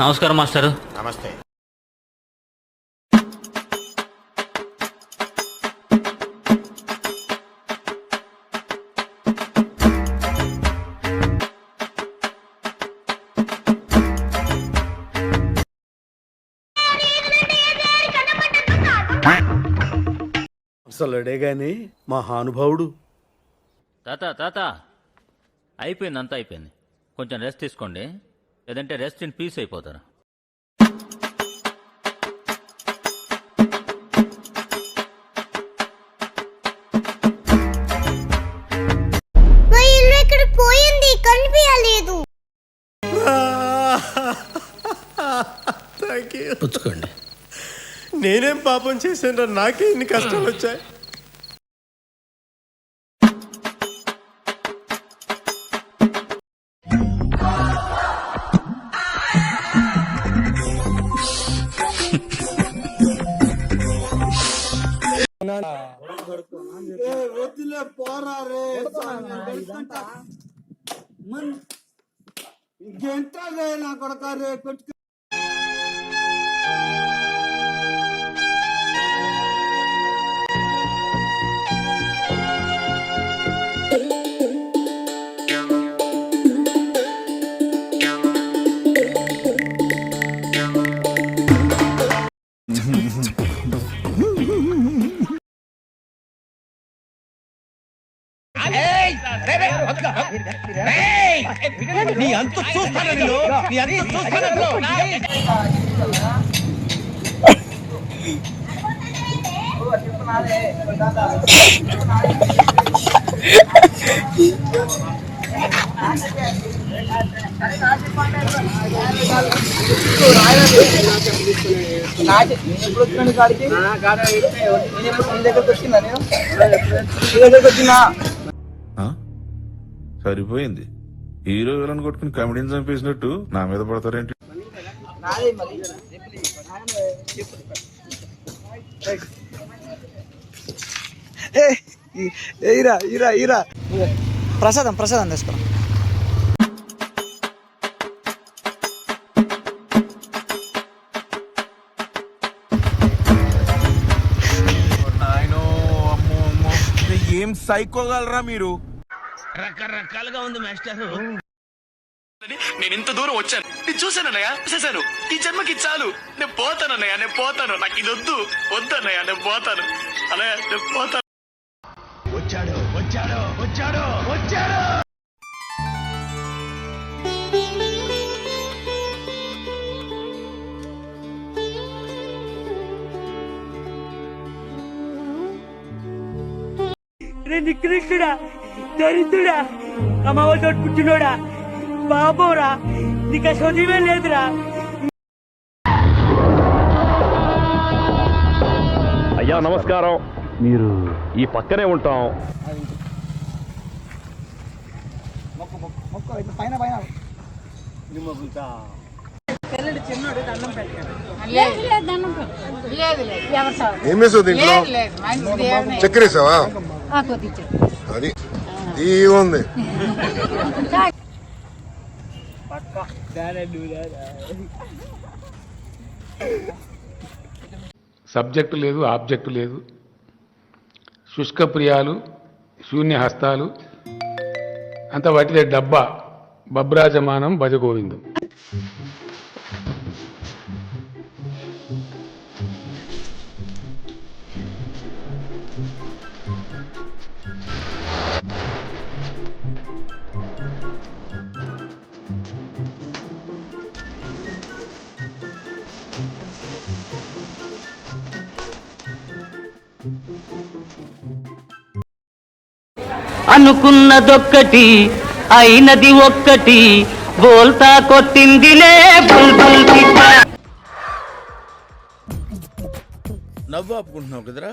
నమస్కారం మాస్టర్. నమస్తే. అసలుడే గాని మహానుభావుడు. తాత అయిపోయింది, అంతా అయిపోయింది. కొంచెం రెస్ట్ తీసుకోండి, లేదంటే రెస్ట్ ఇన్ పీస్ అయిపోతారు. పోయింది, కనిపించలేదు. పుచ్చుకోండి. నేనేం పాపం చేశాను, నాకే ఇన్ని కష్టాలు వచ్చాయి. నీ అంత చూస్తాను. సరిపోయింది. హీరో విలన్ కొట్టుకుని కమెడీని చంపేసినట్టు నా మీద పడతారేంటి? ప్రసాదం తీసుకో. ఏం సైకోగలరా మీరు? రకరకాలుగా ఉంది మాస్టర్. నేను ఇంత దూరం వచ్చాను, నేను చూశానన్నయ్య, చూసేశాను. ఈ జన్మకి చాలు, నేను పోతానన్నయ్య, నేను పోతాను. నాకు ఇది వద్దన్నయ్య, నేను పోతాను అన్నయ్య, నేను పోతాను. వచ్చాడు. నికృష్టుడా, దరిద్రుడా, అమ్మతో పుట్టినోడా, బాబోరా, నీకు చదివే లేదురా. అయ్యా నమస్కారం, మీరు ఈ పక్కనే ఉంటాం. చక్కెరేసావా? అది ఉంది. సబ్జెక్టు లేదు, ఆబ్జెక్టు లేదు. శుష్క ప్రియాలు, శూన్య హస్తాలు, అంత వాటిదే డబ్బా. బబ్రాజమానం భజగోవిందం. అనుకున్నదొక్కటి, అయినది ఒక్కటి, బోల్తా కొట్టిందిలే బుల్బుల్ పిట్ట. నవ్వు ఆపుకుంటున్నావు కదరా?